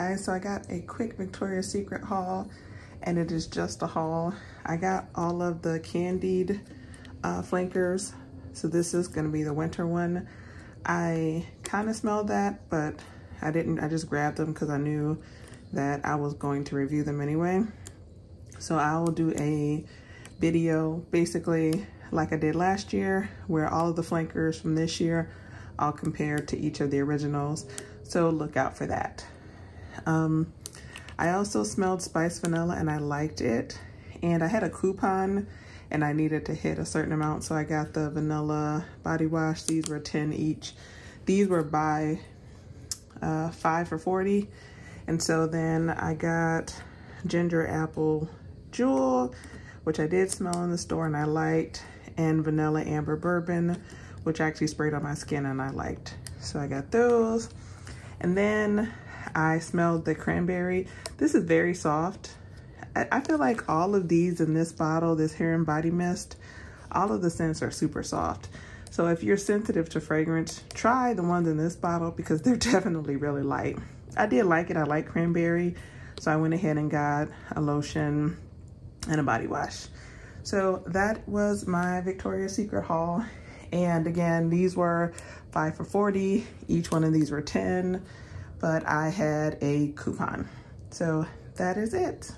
guys, so I got a quick Victoria's Secret haul, and it is just a haul. I got all of the candied flankers, so this is going to be the winter one. I kind of smelled that, but I didn't. I just grabbed them because I knew that I was going to review them anyway. So I will do a video basically like I did last year, where all of the flankers from this year I'll compare to each of the originals, so look out for that. I also smelled Spice Vanilla and I liked it, and I had a coupon and I needed to hit a certain amount, so I got the vanilla body wash. These were 10 each. These were buy 5 for $40, and so then I got ginger apple jewel, which I did smell in the store and I liked, and vanilla amber bourbon, which I actually sprayed on my skin and I liked. So I got those. And then I smelled the cranberry. This is very soft. I feel like all of these in this bottle, this hair and body mist, all of the scents are super soft. So if you're sensitive to fragrance, try the ones in this bottle because they're definitely really light. I did like it. I like cranberry. So I went ahead and got a lotion and a body wash. So that was my Victoria's Secret haul. And again, these were 5 for $40. Each one of these were 10, but I had a coupon. So that is it.